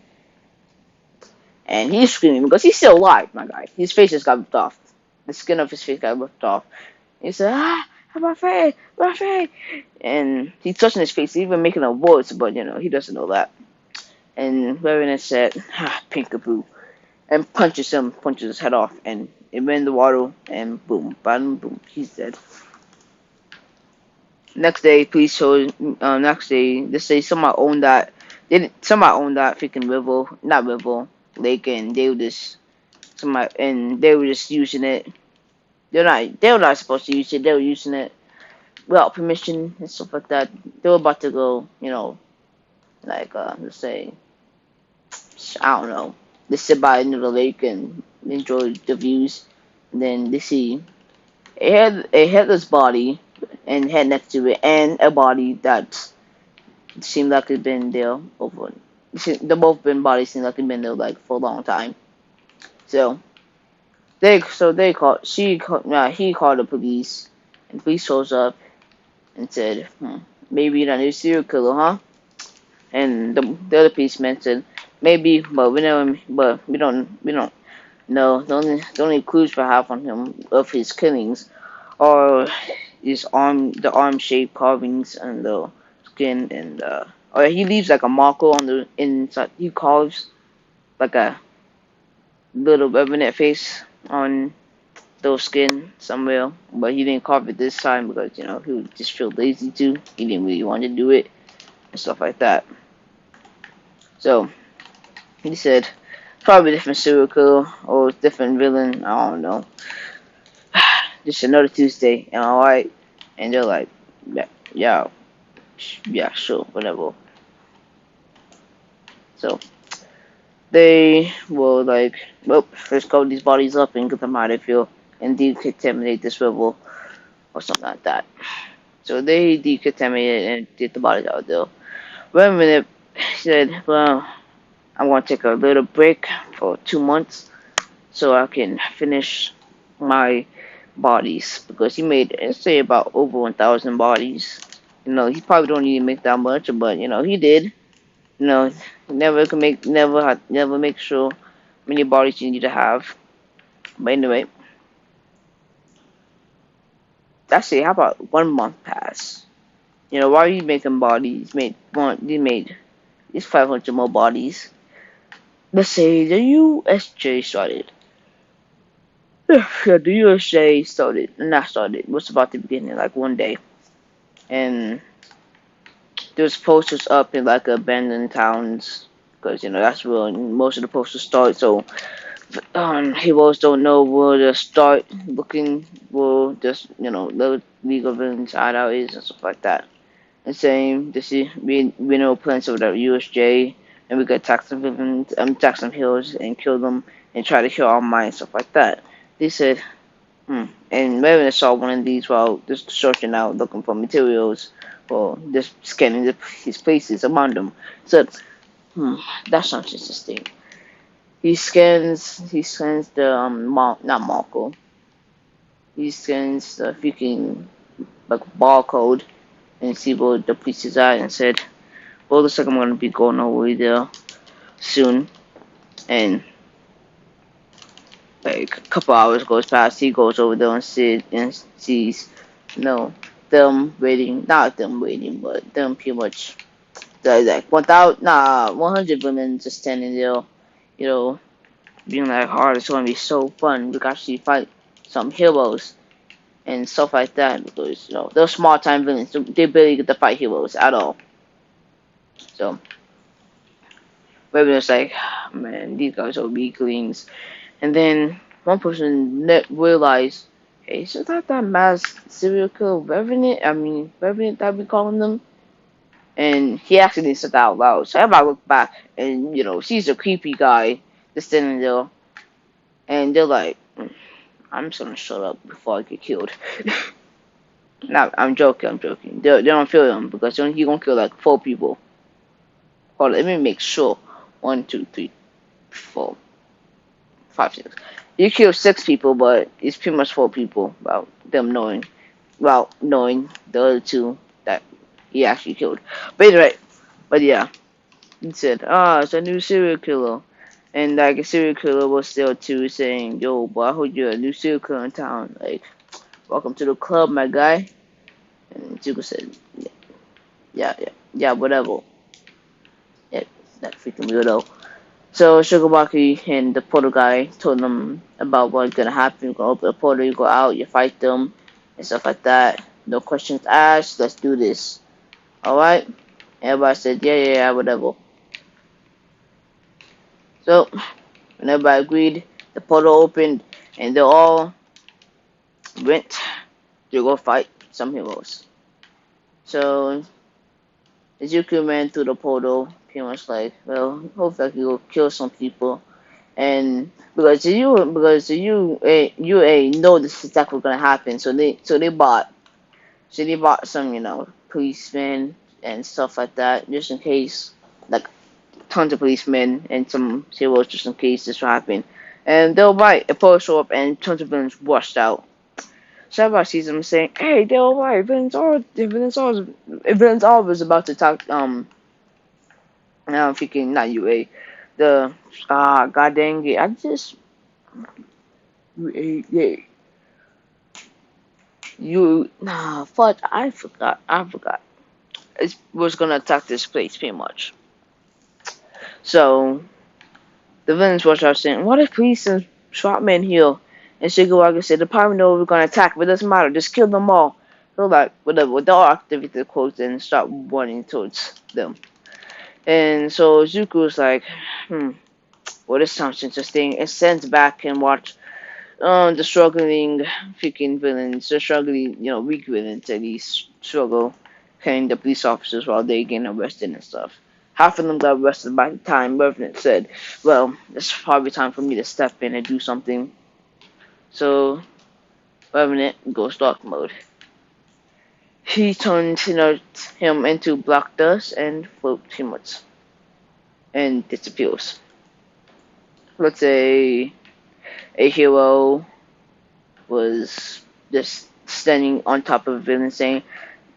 And he's screaming because he's still alive, my guy. His face just got ripped off. The skin of his face got ripped off. He said, my face, my face. And he's touching his face, even making a voice, but, he doesn't know that. And Revenant said, pinkaboo. And punches his head off. And it went in the water, and boom, bottom, boom, he's dead. Next day, police showed, next day, they say somebody owned that freaking river, not river, lake, and they were just using it. They were not supposed to use it. They were using it without permission and stuff like that. They were about to go, like let's say, I don't know, they sit by near the lake and enjoy the views. And then they see a headless body and head next to it, and a body that seemed like it'd been there over. The both been bodies seemed like it'd been there like for a long time. So he called the police, and the police shows up and said, maybe you're not a serial killer, huh? And the other policeman said, maybe, but we don't know. The only clues we have on him of his killings are the arm shaped carvings and the skin, and or he leaves like a marker on the inside. He carves like a little revenant face on those skin somewhere, but he didn't carve it this time because he would just feel lazy to. He didn't really want to do it and stuff like that. So he said probably different serial killer or different villain. I don't know. Just another Tuesday, am I right? And they're like, yeah, yeah, sure, whatever. So they will like, well, let's cover these bodies up and get them out of here and decontaminate this river or something like that. So they decontaminated and get the bodies out there. One minute said, well, I want to take a little break for 2 months so I can finish my bodies because he made, let's say, about over 1,000 bodies. He probably don't need to make that much, but he did. Never can make, never make sure how many bodies you need to have. But anyway, that's it. How about 1 month pass? While you making bodies, he made these 500 more bodies. Let's say the USJ started. Yeah, the USJ started, not started, was about to begin in like one day. And there's posters up in like abandoned towns because that's where most of the posters start. So heroes don't know where to start looking where just the League of Villains hideout is and stuff like that. And same, this is we know plans of the USJ, and we could attack some villains, attack some heroes and kill them and try to kill our minds stuff like that. They said, and Raven saw one of these while just searching out looking for materials or just scanning his places among them. So, that sounds interesting. He scans the not Marco. He scans the freaking like barcode and see where the pieces are and said, well, looks like I'm gonna be going over there soon. And like a couple hours goes past, he goes over there and sees, no, them waiting, not them waiting, but them pretty much like 100 women just standing there, you know, being like, "Oh, it's gonna be so fun. We can actually fight some heroes and stuff like that because they're small time villains. They barely get to fight heroes at all." So Raven like, "Man, these guys are weaklings." And then one person realized, hey, isn't that masked serial killer revenant? I mean, revenant that we calling them? And he actually said that out loud. So everybody looked back and, sees a creepy guy just standing there. And they're like, I'm just gonna shut up before I get killed. Nah, I'm joking, I'm joking. They don't feel him because he gonna kill like 4 people. Hold on, let me make sure. 1, 2, 3, 4, 5, 6. You kill 6 people, but it's pretty much 4 people without them knowing the other 2 that he actually killed. But anyway, but yeah, he said, it's a new serial killer. And like a serial killer was there too saying, yo, boy, I heard you're a new serial killer in town. Like, welcome to the club, my guy. And Zuko said, yeah, whatever. Yeah, that freaking weirdo. So Shugabaki and the portal guy told them about what's gonna happen. You go open the portal, you go out, you fight them, and stuff like that. No questions asked. Let's do this. All right. Everybody said, yeah, whatever. So when everybody agreed, the portal opened, and they all went to go fight some heroes. So Izuku ran through the portal, pretty much like, well, hopefully he will kill some people. And because the UA know this is exactly what's gonna happen, so they bought some policemen and stuff like that just in case, like tons of policemen and some heroes just in case this will happen. And they'll buy a portal show up and tons of villains rushed out. So everybody sees them saying, "Hey, they're alright. Villains are was about to talk. I'm thinking not UA, the god dang it, I just UA, yeah, fuck, I forgot. It was gonna attack this place pretty much. So the villains watch out saying, "What if police and SWAT men here?" And Shigewaga said, "The probably know we're gonna attack, but it doesn't matter. Just kill them all." So like whatever, with all activate the quotes and start running towards them. And so Zuko was like, well, this sounds interesting. And sends back and watch the struggling freaking villains, the struggling, weak villains at least struggle killing the police officers while they get arrested and stuff. Half of them got arrested by the time Revenant said, well, it's probably time for me to step in and do something. So, Revenant goes dark mode. he turned, him into black dust and floats too much and disappears. Let's say a hero was just standing on top of a villain saying,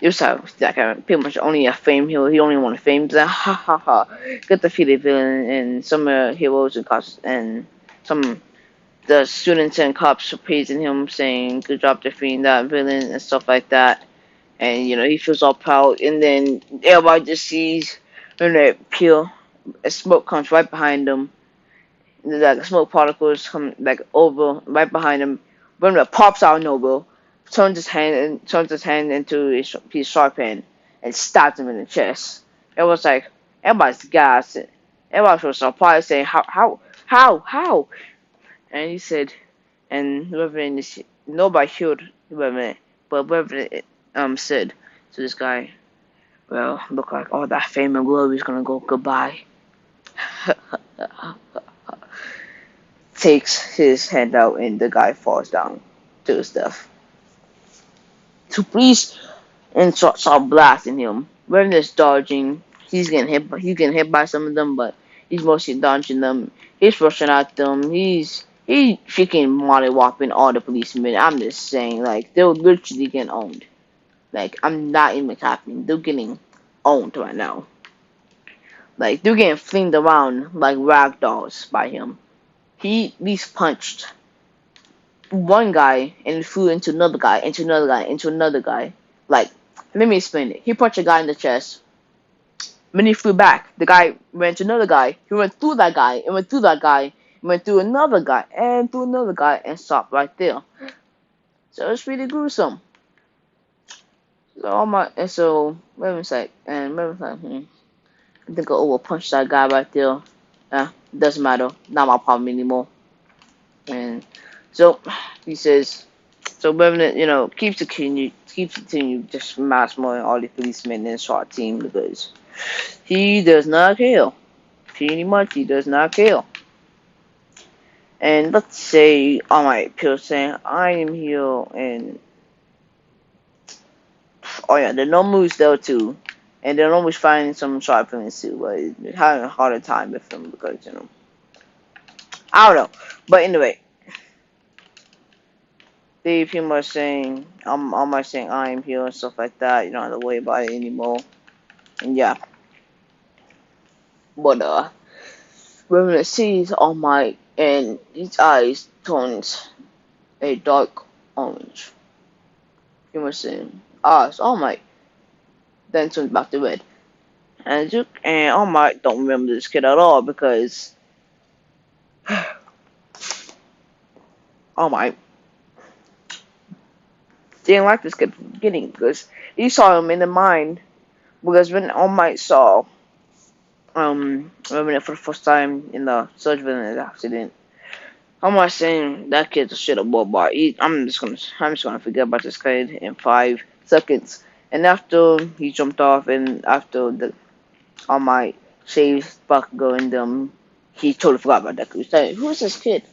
"You saw that guy pretty much only a fame hero. He only wanted fame." He's like, ha ha ha! Get defeated villain, and some heroes and cops and some the students and cops are praising him, saying, "Good job defeating that villain" and stuff like that. And he feels all proud. And then everybody just sees when they peel, a smoke comes right behind them. Like smoke particles come like over right behind him. When it pops out of nowhere, turns his hand into a piece of sharp hand and stabs him in the chest. It was like everybody's gassed. Everybody was surprised, saying, "How?" And he said, and Reverend is nobody killed Reverend, but Reverend said to this guy, "Well, look like all that fame and glory is gonna go goodbye." Takes his hand out and the guy falls down to his death. Two police and start blasting him. Reverend is dodging. He's getting hit by some of them, but he's mostly dodging them. He's rushing at them. He freaking mollywopping all the policemen. I'm just saying, like, they're literally getting owned. Like, I'm not even capping. They're getting owned right now. Like, they're getting flinged around like rag dolls by him. He at least punched one guy and flew into another guy, into another guy, into another guy. Like, let me explain it. He punched a guy in the chest. When he flew back, the guy went to another guy. He went through that guy, and went through that guy, went through another guy, and through another guy, and stopped right there. So it's really gruesome. Wait a sec, and wait a sec, I think I over punched that guy right there. Doesn't matter, not my problem anymore. And so he says, so Revenant, keeps continue just mass more all the policemen and SWAT team because he does not care. Pretty much, he does not care. And let's say, alright, people saying, I am here, and oh yeah, the Nomu's there too. And they're always finding some sharp villains too, but they're having a harder time with them because, I don't know. But anyway, they pretty much saying, I'm saying I am here and stuff like that. You don't have to worry about it anymore. And yeah. But, Revenant sees All Might and his eyes turns a dark orange. He was saying, it's All Might. Then turns back to red. And Duke and All Might don't remember this kid at all because All Might didn't like this kid from the beginning because he saw him in the mind. Because when All Might saw Revenant for the first time in the Surge Villain accident, All Might saying that kid's a shit up boy. I'm just gonna forget about this kid in 5 seconds. And after he jumped off and after the All Might saved Bakugo and them, he totally forgot about that. He was like, who's this kid?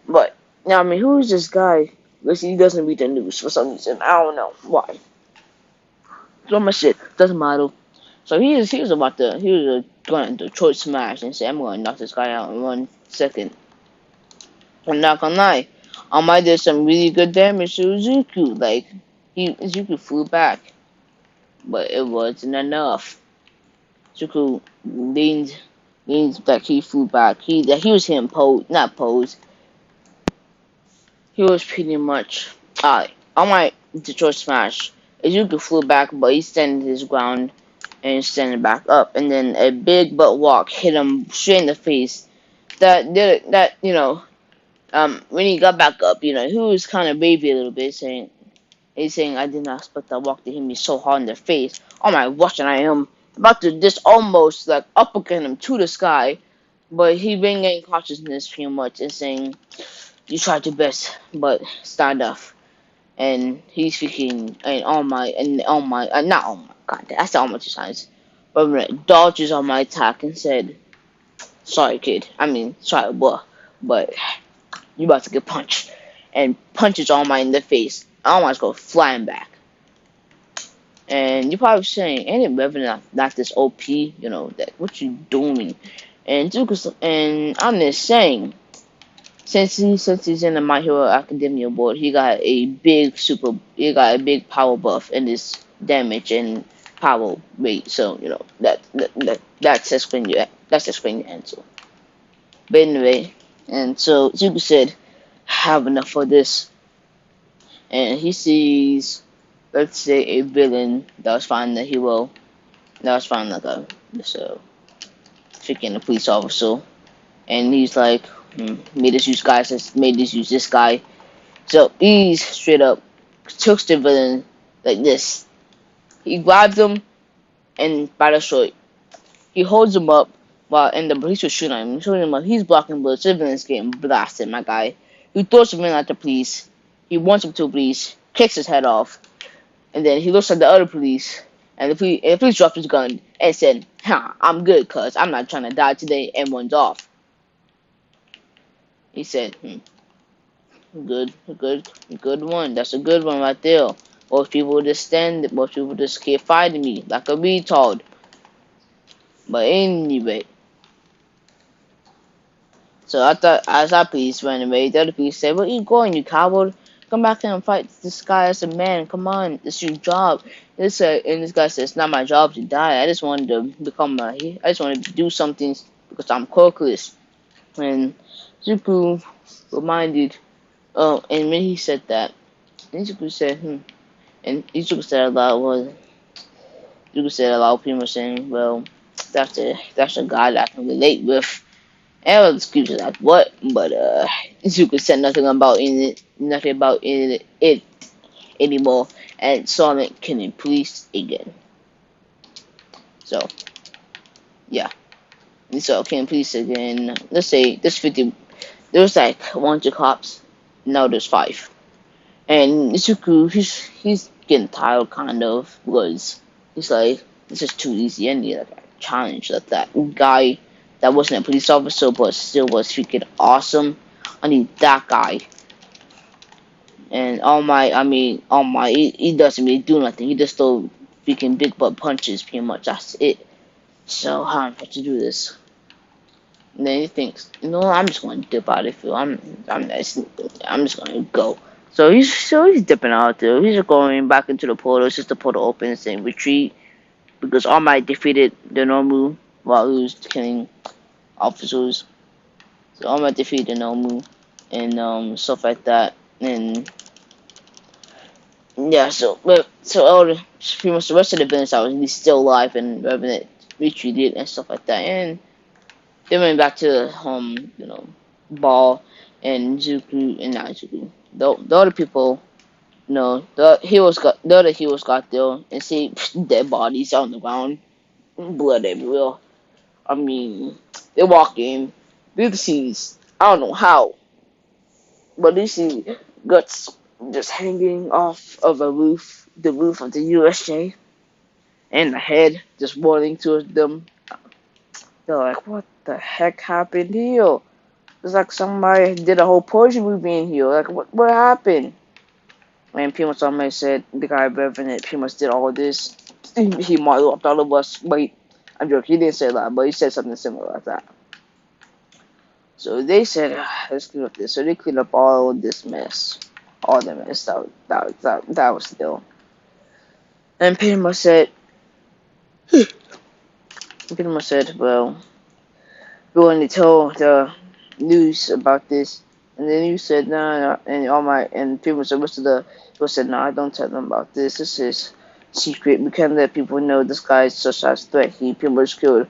But now, I mean, who's this guy? Because he doesn't read the news for some reason. I don't know why. So much shit. Doesn't matter. So he was going to choice smash and say, I'm going to knock this guy out in 1 second. I'm not gonna lie. All Might did some really good damage to Zuku. Like, Zuku flew back. But it wasn't enough. Zuku leans like he flew back. He was him not pose. He was pretty much All Might Detroit Smash. Zuku flew back, but he standing his ground and standing back up, and then a big butt walk hit him straight in the face. When he got back up, he was kind of baby a little bit, saying I did not expect that walk to hit me so hard in the face. Oh my, watching I am about to just almost like uppercut him to the sky, but he been getting consciousness pretty much and saying, you tried your best, but stand up. And he's speaking, and not All Might, God, I said All Might 2 times. But dodges All Might attack and said, sorry kid, sorry boy, but you about to get punched. And punches All Might in the face. All Might's go flying back. And you're probably saying, ain't it revenant not this OP? You know, that what you doing? And and I'm just saying, since he's in the My Hero Academia board, he got a big power buff in his damage and power rate. So you know that's explain the answer. But anyway, and so Zuko said, "Have enough of this." And he sees, let's say, a villain that was fighting the hero. That was fighting like a just a freaking a police officer, and he's like, made us use this guy. So he straight up took the villain like this. He grabs him and by the short, he holds him up while and the police are shooting him. Shooting him up. He's blocking bullets. The villain's getting blasted, my guy. He throws him in at the police. He wants him to the police, kicks his head off, and then he looks at the other police. And the police dropped his gun and said, I'm good, cuz I'm not trying to die today, and runs off. He said, good one. That's a good one right there. Most people just keep fighting me like a retard. But anyway, so I thought as our police ran away, the other police said, "Where you going, you coward? Come back here and fight this guy as a man. Come on, it's your job." And this guy says, "It's not my job to die. I just wanted to I just wanted to do something because I'm quirkless." And Zuko reminded, and when he said that, and Zuko said, and Zuko said aloud was, Zuko said aloud, pretty much saying, "Well, that's a guy that I can relate with." And excuses like what, but Zuko said nothing about it anymore, and Sonic can police again. So yeah, and so can police again. Let's say there's 50. There was like 100 cops. Now there's 5, and Zuko he's getting tired kind of because he's like this is too easy. I need like a challenge like that guy that wasn't a police officer but still was freaking awesome. I need that guy. And he doesn't really do nothing. He just throw freaking big butt punches, pretty much. That's it. So how am I supposed to do this? And then he thinks, I'm just going to dip out of here. I'm just going to go. So he's dipping out there. He's going back into the portal. It's just the portal opens and retreat because All Might defeated the Nomu while he was killing officers. So All Might defeated the Nomu and stuff like that. And yeah, so pretty much the rest of the villains are at least still alive and Revenant retreated and stuff like that. And they went back to Ball and Zuku and not Zuku. The other people, the other heroes got there and see dead bodies on the ground, blood everywhere. I mean, they walk in, they see, I don't know how, but they see guts just hanging off of the roof of the USJ, and the head just rolling towards them. They're like, what the heck happened here? It's like somebody did a whole Persian movie in here. Like, what happened? And pretty much somebody said the guy Revenant pretty much did all of this. He modeled up all of us. But I'm joking, he didn't say that, but he said something similar like that. So they said, let's clean up this. So they cleaned up all of this mess. All the mess that was still. And pretty much said, well, we want to tell the news about this. And then you said, no, and pretty much the rest of the people said, no, I don't tell them about this. This is secret. We can't let people know this guy is such a threat. He pretty much killed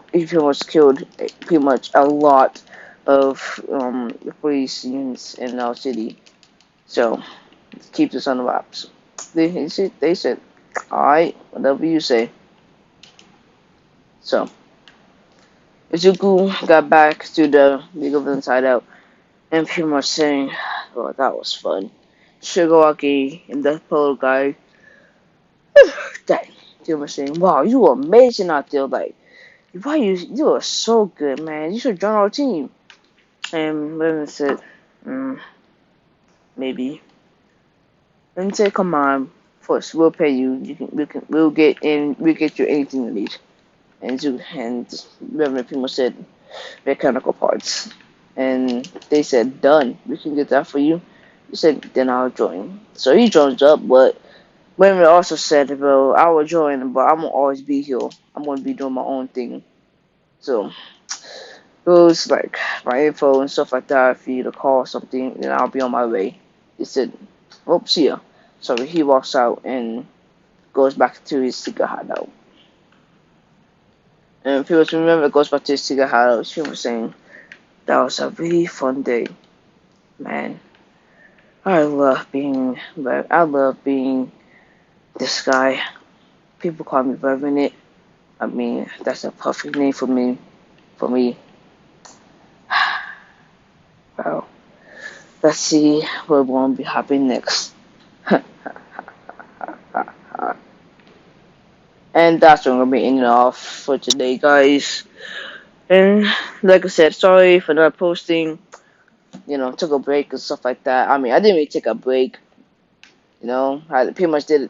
pretty much a lot of police units in our city. So, keep this on the wraps. They said, alright, whatever you say. So, Izuku got back to the League of Inside Out and pretty much saying, oh, that was fun. Shigaraki and the polo guy, dang, pretty much saying, wow, you were amazing out there. Like, wow, you were so good, man. You should join our team. And Lennon said, maybe. And said, come on, First, we'll pay you. We'll get you anything you need. And Reverend Primo said mechanical parts, and they said done. We can get that for you. He said then I'll join. So he joins up, but Reverend also said, well, I will join, but I'm gonna always be here. I'm gonna be doing my own thing. So goes like my info and stuff like that for you to call or something, and I'll be on my way. He said, "Oh, see ya." So he walks out and goes back to his cigar hideout. And if you remember, goes back to his cigar hideout. She was saying that was a really fun day, man. I love being this guy. People call me revenant. I mean, that's a perfect name for me. For me. Well, let's see where we're gonna be hopping next. And that's what I'm gonna be ending off for today, guys. And like I said, sorry for not posting. Took a break and stuff like that. I mean, I didn't really take a break. I pretty much did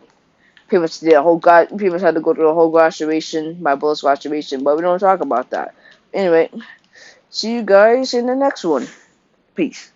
a whole pretty much had to go through the whole graduation, my brother's graduation. But we don't talk about that. Anyway, see you guys in the next one. Peace.